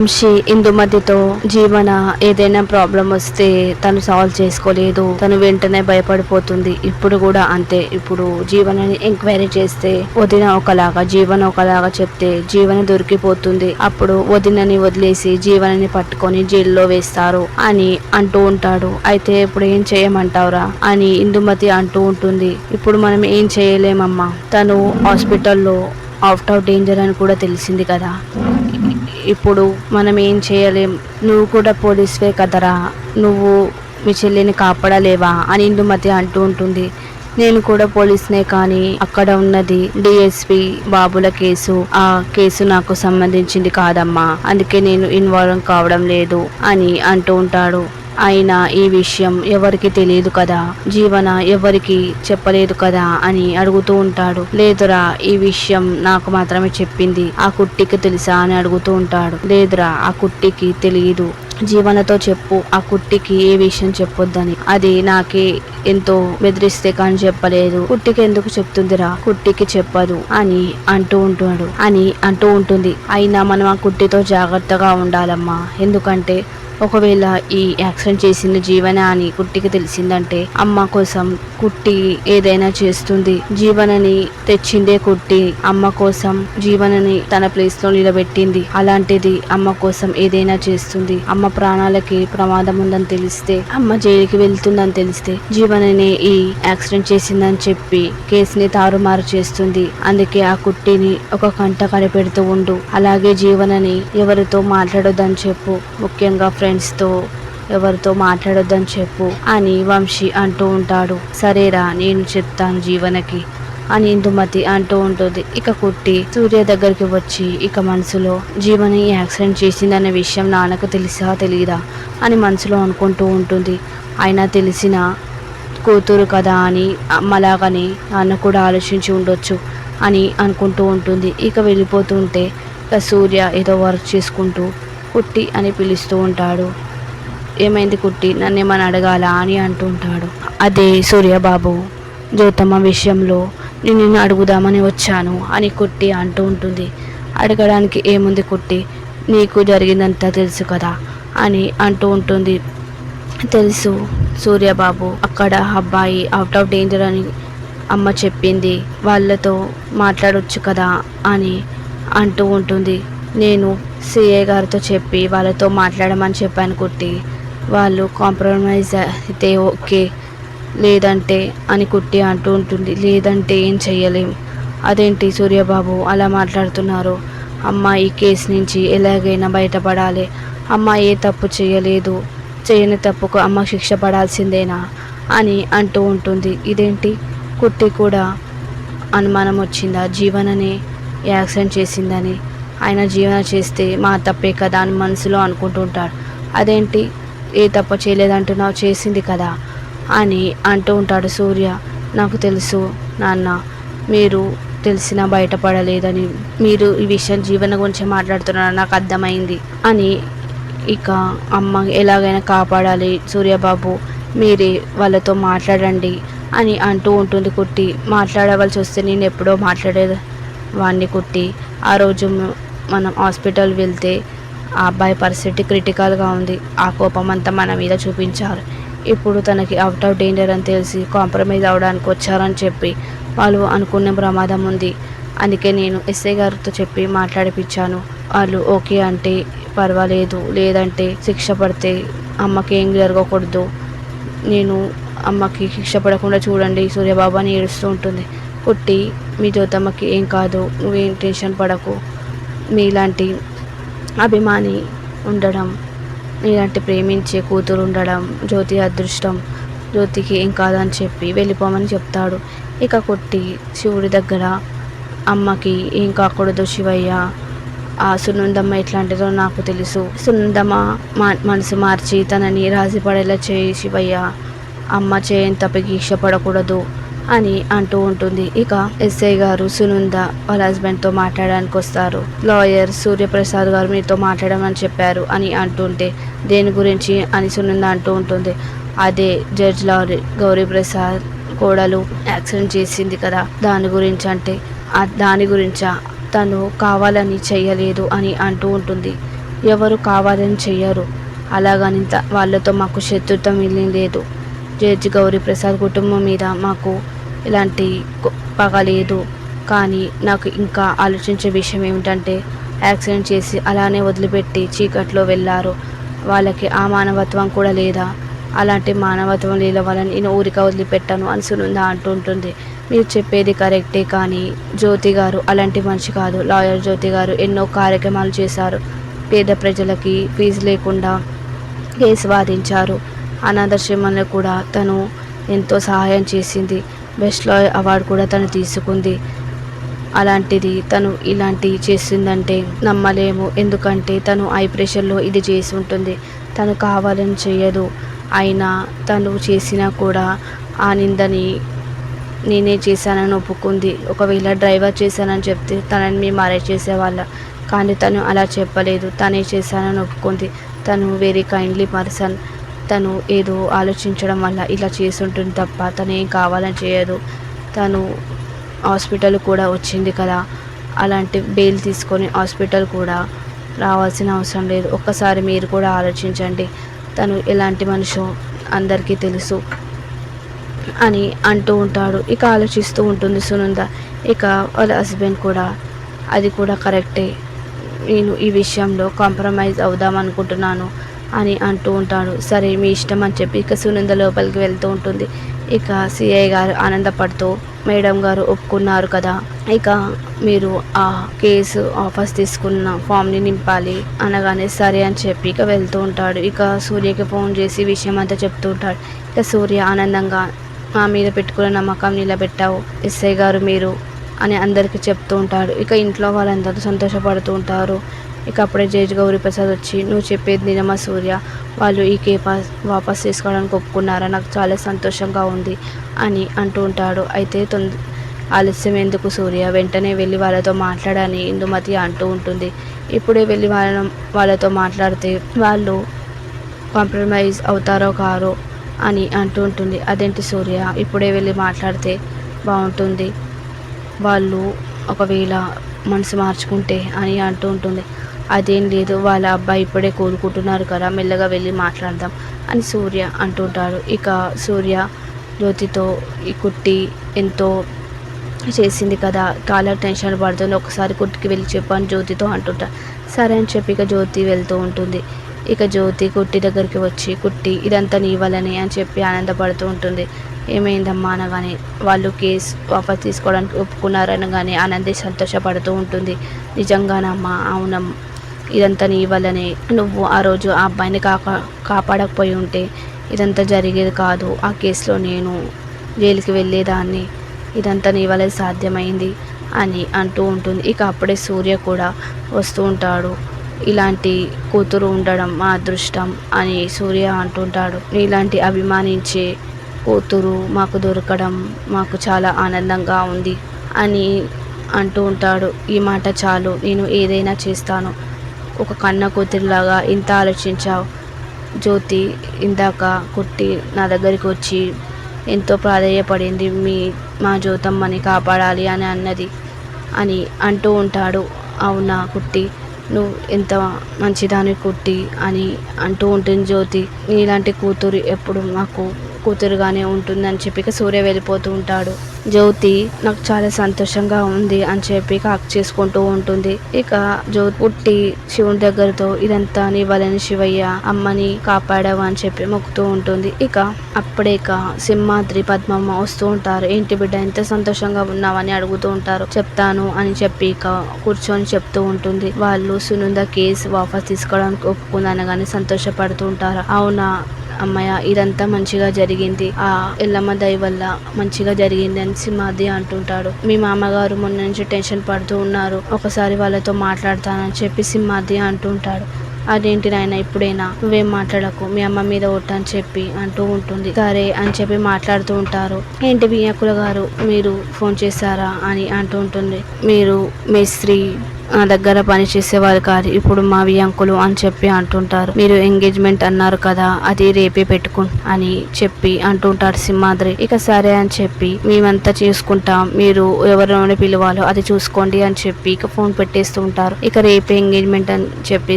వంశీ ఇందుమతితో జీవన ఏదైనా ప్రాబ్లం వస్తే తను సాల్వ్ చేసుకోలేదు, తను వెంటనే భయపడిపోతుంది. ఇప్పుడు కూడా అంతే. ఇప్పుడు జీవనని ఎంక్వైరీ చేస్తే వదిన ఒకలాగా జీవన ఒకలాగా చెప్తే జీవన దొరికిపోతుంది. అప్పుడు వదినని వదిలేసి జీవనని పట్టుకొని జైల్లో వేస్తారు అని అంటూ ఉంటాడు. అయితే ఇప్పుడు ఏం చేయమంటావురా అని ఇందుమతి అంటూ ఉంటుంది. ఇప్పుడు మనం ఏం చేయలేమమ్మా, తను హాస్పిటల్లో అవుట్ ఆఫ్ డేంజర్ అని కూడా తెలిసింది కదా, ఇప్పుడు మనం ఏం చేయలేం. నువ్వు కూడా పోలీస్వే కదరా, నువ్వు మీ చెల్లిని కాపాడలేవా అని ఇందుమతి అంటూ ఉంటుంది. నేను కూడా పోలీస్నే, కానీ అక్కడ ఉన్నది డిఎస్పి బాబుల కేసు, ఆ కేసు నాకు సంబంధించింది కాదమ్మా, అందుకే నేను ఇన్వాల్వ్ కావడం లేదు అని అంటూ ఉంటాడు. అయినా ఈ విషయం ఎవరికి తెలియదు కదా, జీవన ఎవరికి చెప్పలేదు కదా అని అడుగుతూ ఉంటాడు. లేదురా, ఈ విషయం నాకు మాత్రమే చెప్పింది, ఆ కుట్టికి తెలుసా అని అడుగుతూ ఉంటాడు. లేదురా, ఆ కుట్టికి తెలియదు, జీవనతో చెప్పు, ఆ కుట్టికి ఏ విషయం చెప్పొద్దని, అది నాకే ఎంతో బెదిరిస్తే కానీ చెప్పలేదు, కుట్టికి ఎందుకు చెప్తుందిరా, కుట్టికి చెప్పదు అని అంటూ ఉంటుంది. అయినా మనం ఆ కుట్టితో జాగ్రత్తగా ఉండాలమ్మా, ఎందుకంటే ఒకవేళ ఈ యాక్సిడెంట్ చేసింది జీవన అని కుట్టికి తెలిసిందంటే అమ్మ కోసం కుట్టి ఏదైనా చేస్తుంది. జీవనని తెచ్చిందే కుట్టి, అమ్మ కోసం జీవనని తన ప్లేస్ లో నిలబెట్టింది. అలాంటిది అమ్మ కోసం ఏదైనా చేస్తుంది. అమ్మ ప్రాణాలకి ప్రమాదం ఉందని తెలిస్తే, అమ్మ జైలుకి వెళ్తుందని తెలిస్తే జీవనని ఈ యాక్సిడెంట్ చేసిందని చెప్పి కేసుని తారుమారు చేస్తుంది. అందుకే ఆ కుట్టిని ఒక కంట కనిపెడుతూ ఉండు. అలాగే జీవనని ఎవరితో మాట్లాడొద్దని చెప్పు, ముఖ్యంగా ఫ్రెండ్స్తో ఎవరితో మాట్లాడొద్దని చెప్పు అని వంశీ అంటూ ఉంటాడు. సరేరా, నేను చెప్తాను జీవనకి అని ఇందుమతి అంటూ ఉంటుంది. ఇక కుట్టి సూర్య దగ్గరికి వచ్చి ఇక మనసులో జీవని యాక్సిడెంట్ చేసిందనే విషయం నాన్నకు తెలిసా తెలియదా అని మనసులో అనుకుంటూ ఉంటుంది. అయినా తెలిసిన కూతురు కదా అని అమ్మలాగానే నాన్న కూడా ఆలోచించి ఉండొచ్చు అని అనుకుంటూ ఉంటుంది. ఇక వెళ్ళిపోతుంటే ఇక సూర్య ఏదో వర్క్ చేసుకుంటూ కుట్టి అని పిలుస్తూ ఉంటాడు. ఏమైంది కుట్టి, నన్నేమని అడగాలా అని అంటూ ఉంటాడు. అదే సూర్యబాబు, జ్యోతమ్మ విషయంలో నిన్ను అడుగుదామని వచ్చాను అని కుట్టి అంటూ ఉంటుంది. అడగడానికి ఏముంది కుట్టి, నీకు జరిగిందంతా తెలుసు కదా అని అంటూ ఉంటుంది. తెలుసు సూర్యబాబు, అక్కడ అబ్బాయి అవుట్ ఆఫ్ డేంజర్ అని అమ్మ చెప్పింది, వాళ్ళతో మాట్లాడొచ్చు కదా అని అంటూ ఉంటుంది. నేను సిఏ గారితో చెప్పి వాళ్ళతో మాట్లాడమని చెప్పాను కుట్టి, వాళ్ళు కాంప్రమైజ్ అయితే ఓకే, లేదంటే అని కుట్టి అంటూ ఉంటుంది. లేదంటే ఏం చెయ్యలేం. అదేంటి సూర్యబాబు అలా మాట్లాడుతున్నారు, అమ్మ ఈ కేసు నుంచి ఎలాగైనా బయటపడాలి, అమ్మ ఏ తప్పు చేయలేదు, చేయని తప్పుకు అమ్మ శిక్ష పడాల్సిందేనా అని అంటూ ఉంటుంది. ఇదేంటి, కుట్టి కూడా అనుమానం వచ్చిందా జీవనని యాక్సిడెంట్ చేసిందని, ఆయన జీవన చేస్తే మా తప్పే కదా అని మనసులో అనుకుంటూ ఉంటాడు. అదేంటి ఏ తప్పు చేయలేదంటున్నావు, చేసింది కదా అని అంటూ ఉంటాడు సూర్య. నాకు తెలుసు నాన్న, మీరు తెలిసినా బయటపడలేదని, మీరు ఈ విషయం జీవన గురించి మాట్లాడుతున్నారు నాకు అర్థమైంది అని. ఇక అమ్మ ఎలాగైనా కాపాడాలి సూర్యబాబు, మీరే వాళ్ళతో మాట్లాడండి అని అంటూ ఉంటుంది కుట్టి. మాట్లాడవలసి వస్తే నేను ఎప్పుడో మాట్లాడేవాడిని కుట్టి, ఆ రోజు మనం హాస్పిటల్ వెళ్తే ఆ అబ్బాయి పరిస్థితి క్రిటికల్గా ఉంది, ఆ కోపం అంతా మన మీద చూపించారు. ఇప్పుడు తనకి అవుట్ ఆఫ్ డేంజర్ అని తెలిసి కాంప్రమైజ్ అవ్వడానికి వచ్చారని చెప్పి వాళ్ళు అనుకునే ప్రమాదం ఉంది. అందుకే నేను ఎస్ఐ గారితో చెప్పి మాట్లాడిపించాను. వాళ్ళు ఓకే అంటే పర్వాలేదు, లేదంటే శిక్ష పడితే అమ్మకి ఏం జరగకూడదు, నేను అమ్మకి శిక్ష పడకుండా చూడండి సూర్యబాబు అని ఏడుస్తూ ఉంటుంది. కుట్టి, మీ జ్యోతమ్మకి ఏం కాదు, నువ్వేం టెన్షన్ పడకు, మీలాంటి అభిమాని ఉండడం, మీలాంటి ప్రేమించే కూతురు ఉండడం జ్యోతి అదృష్టం, జ్యోతికి ఏం కాదని చెప్పి వెళ్ళిపోమని చెప్తాడు. ఇక కుట్టి శివుడి దగ్గర అమ్మకి ఏం కాకూడదు శివయ్య, ఆ సునందమ్మ ఎట్లాంటిదో నాకు తెలుసు, సునందమ్మ మనసు మార్చి తనని రాజీ పడేలా చేయి శివయ్య, అమ్మ చేయని తప్పకి శిక్ష పడకూడదు అని అంటూ ఉంటుంది. ఇక ఎస్ఐ గారు సునంద వాళ్ళ హస్బెండ్తో మాట్లాడడానికి వస్తారు. లాయర్ సూర్యప్రసాద్ గారు మీతో మాట్లాడమని చెప్పారు అని అంటుంటే, దేని గురించి అని సునంద అంటూ ఉంటుంది. అదే జడ్జ్ గౌరీప్రసాద్ కోడలు యాక్సిడెంట్ చేసింది కదా, దాని గురించి. అంటే దాని గురించా, తను కావాలని చెయ్యలేదు అని అంటూ ఉంటుంది. ఎవరు కావాలని చెయ్యరు. అలాగని వాళ్ళతో మాకు శత్రుత్వం ఏమీ లేదు. జడ్జి గౌరీ ప్రసాద్ కుటుంబం మీద మాకు ఎలాంటి పగ లేదు. కానీ నాకు ఇంకా ఆలోచించే విషయం ఏమిటంటే, యాక్సిడెంట్ చేసి అలానే వదిలిపెట్టి చీకట్లో వెళ్ళారు. వాళ్ళకి ఆ మానవత్వం కూడా లేదా? అలాంటి మానవత్వం లేని వాళ్ళని నేను ఊరిక వదిలిపెట్టాను అని సునంద అంటుంటుంది. మీరు చెప్పేది కరెక్టే, కానీ జ్యోతి గారు అలాంటి మనిషి కాదు. లాయర్ జ్యోతి గారు ఎన్నో కార్యక్రమాలు చేశారు. పేద ప్రజలకి ఫీజు లేకుండా కేసు వాదించారు. అనాథాశ్రమంలో కూడా తను ఎంతో సహాయం చేసింది. బెస్ట్ లాయర్ అవార్డు కూడా తను తీసుకుంది. అలాంటిది తను ఇలాంటివి చేసిందంటే నమ్మలేము. ఎందుకంటే తను ఐ ప్రెషర్లో ఇది చేసి ఉంటుంది. తను కావాలని చేయదు. అయినా తను చేసినా కూడా ఆ నిందని నేనే చేశానని ఒప్పుకుంది. ఒకవేళ డ్రైవర్ చేశానని చెప్తే తనని మేము అరెస్ట్ చేసేవాళ్ళ. కానీ తను అలా చెప్పలేదు. తనే చేశానని ఒప్పుకుంది. తను వెరీ కైండ్లీ పర్సన్. తను ఏదో ఆలోచించడం వల్ల ఇలా చేసుంటుంది తప్ప తను ఏం కావాలని చేయదు. తను హాస్పిటల్ కూడా వచ్చింది కదా, అలాంటి బెయిల్ తీసుకొని హాస్పిటల్ కూడా రావాల్సిన అవసరం లేదు. ఒక్కసారి మీరు కూడా ఆలోచించండి. తను ఎలాంటి మనిషో అందరికీ తెలుసు అని అంటూ ఉంటాడు. ఇక ఆలోచిస్తూ ఉంటుంది సునంద. ఇక వాళ్ళ హస్బెండ్ కూడా అది కూడా కరెక్టే, నేను ఈ విషయంలో కాంప్రమైజ్ అవుదాం అనుకుంటున్నాను అని అంటూ ఉంటాడు. సరే మీ ఇష్టం అని చెప్పి ఇక సునంద లోపలికి వెళ్తూ ఉంటుంది. ఇక సిఐ గారు ఆనందపడుతూ, మేడం గారు ఒప్పుకున్నారు కదా, ఇక మీరు ఆ కేసు వాపస్ తీసుకున్న ఫామ్ని నింపాలి అనగానే సరే అని చెప్పి ఇక వెళ్తూ ఉంటాడు. ఇక సూర్యకి ఫోన్ చేసి విషయం అంతా చెప్తూ ఉంటాడు. ఇక సూర్య ఆనందంగా, మా మీద పెట్టుకున్న నమ్మకం నిలబెట్టావు ఎస్ఐ గారు మీరు అని అందరికీ చెప్తూ ఉంటాడు. ఇక ఇంట్లో వాళ్ళందరూ సంతోషపడుతూ ఉంటారు. ఇక అప్పుడే జడ్జి గౌరీ ప్రసాద్ వచ్చి, నువ్వు చెప్పేది నిజమా సూర్య? వాళ్ళు ఈ కేసు వాపస్ తీసుకోవడానికి ఒప్పుకున్నారా? నాకు చాలా సంతోషంగా ఉంది అని అంటూ ఉంటాడు. అయితే ఆలస్యం ఎందుకు సూర్య, వెంటనే వెళ్ళి వాళ్ళతో మాట్లాడని ఇందుమతి అంటూ ఉంటుంది. ఇప్పుడే వెళ్ళి వాళ్ళతో మాట్లాడితే వాళ్ళు కాంప్రమైజ్ అవుతారో కారో అని అంటూ ఉంటుంది. అదేంటి సూర్య, ఇప్పుడే వెళ్ళి మాట్లాడితే బాగుంటుంది, వాళ్ళు ఒకవేళ మనసు మార్చుకుంటే అని అంటూ ఉంటుంది. అదేం లేదు, వాళ్ళ అబ్బాయి ఇప్పుడే కోలుకుంటున్నారు కదా, మెల్లగా వెళ్ళి మాట్లాడదాం అని సూర్య అంటుంటాడు. ఇక సూర్య జ్యోతితో ఈ కుట్టి ఎంతో చేసింది కదా, చాలా టెన్షన్ పడుతుంది, ఒకసారి కుట్టికి వెళ్ళి చెప్పని జ్యోతితో అంటుంటాడు. సరే అని చెప్పి ఇక జ్యోతి వెళ్తూ ఉంటుంది. ఇక జ్యోతి కుట్టి దగ్గరికి వచ్చి, కుట్టి ఇదంతా నీ వల్లనే అని చెప్పి ఆనందపడుతూ ఉంటుంది. ఏమైందమ్మా అనగానే, వాళ్ళు కేసు వాపస్ తీసుకోవడానికి ఒప్పుకున్నారనగానే ఆనంది సంతోషపడుతూ ఉంటుంది. నిజంగానమ్మా? అవునమ్మా, ఇదంతా నీ వల్లనే. నువ్వు ఆ రోజు ఆ అబ్బాయిని కాపాడకపోయి ఉంటే ఇదంతా జరిగేది కాదు. ఆ కేసులో నేను జైలుకి వెళ్ళేదాన్ని. ఇదంతా నీ వల్ల సాధ్యమైంది అని అంటూ ఉంటుంది. ఇక అప్పుడే సూర్య కూడా వస్తూ ఉంటాడు. ఇలాంటి కూతురు ఉండడం మా అదృష్టం అని సూర్య అంటుంటాడు. ఇలాంటి అభిమానించే కూతురు మాకు దొరకడం మాకు చాలా ఆనందంగా ఉంది అని అంటూ ఉంటాడు. ఈ మాట చాలు, నేను ఏదైనా చేస్తాను. ఒక కన్న కూతురులాగా ఇంత ఆలోచించావు. జ్యోతి ఇందాక కుట్టి నా దగ్గరికి వచ్చి ఎంతో ప్రాధేయపడింది, మా జ్యోతమ్మని కాపాడాలి అని అన్నది అని అంటూ ఉంటాడు. అవునా కుట్టి, నువ్వు ఎంత మంచిదాన్ని కుట్టి అని అంటూ ఉంటుంది జ్యోతి. నీలాంటి కూతురు ఎప్పుడు మాకు కూతురుగానే ఉంటుందని చెప్పి ఇక సూర్య వెళ్ళిపోతూ ఉంటాడు. జ్యోతి నాకు చాలా సంతోషంగా ఉంది అని చెప్పి ఇక హక్ చేసుకుంటూ ఉంటుంది. ఇక జ్యోతి పుట్టి శివుని దగ్గరతో ఇదంతా నీ వలని శివయ్య, అమ్మని కాపాడావు అని చెప్పి మొక్కుతూ ఉంటుంది. ఇక అప్పుడే ఇక సింహాద్రి పద్మమ్మ వస్తూ ఉంటారు. ఏంటి బిడ్డ ఎంత సంతోషంగా ఉన్నావని అడుగుతూ ఉంటారు. చెప్తాను అని చెప్పి ఇక కూర్చొని చెప్తూ ఉంటుంది. వాళ్ళు సునంద కేసు వాపస్ తీసుకోవడానికి ఒప్పుకుందనగానే సంతోషపడుతూ ఉంటారు. అవునా అమ్మయ్య, ఇదంతా మంచిగా జరిగింది, ఆ ఎల్లమ్మ దయ వల్ల మంచిగా జరిగింది అని సింహాద్రి అంటుంటాడు. మీ మామగారు మొన్న నుంచి టెన్షన్ పడుతూ ఉన్నారు, ఒకసారి వాళ్ళతో మాట్లాడతానని చెప్పి సింహాద్రి అంటుంటాడు. అదేంటి నాయన, ఇప్పుడైనా నువ్వేం మాట్లాడకు, మీ అమ్మ మీద ఒట్టు అని చెప్పి అంటూ ఉంటుంది. సరే అని చెప్పి మాట్లాడుతూ ఉంటారు. ఏంటి వియ్యకుల గారు, మీరు ఫోన్ చేశారా అని అంటూ ఉంటుంది. మీరు మేస్త్రి నా దగ్గర పని చేసేవారు కాదు, ఇప్పుడు మా వియంకులు అని చెప్పి అంటుంటారు. మీరు ఎంగేజ్మెంట్ అన్నారు కదా, అది రేపే పెట్టుకు అని చెప్పి అంటుంటారు సింహాద్రి. ఇక సరే అని చెప్పి మేమంతా చేసుకుంటాం, మీరు ఎవరినైనా పిలవాలో అది చూసుకోండి అని చెప్పి ఇక ఫోన్ పెట్టేస్తూ ఉంటారు. ఇక రేపే ఎంగేజ్మెంట్ అని చెప్పి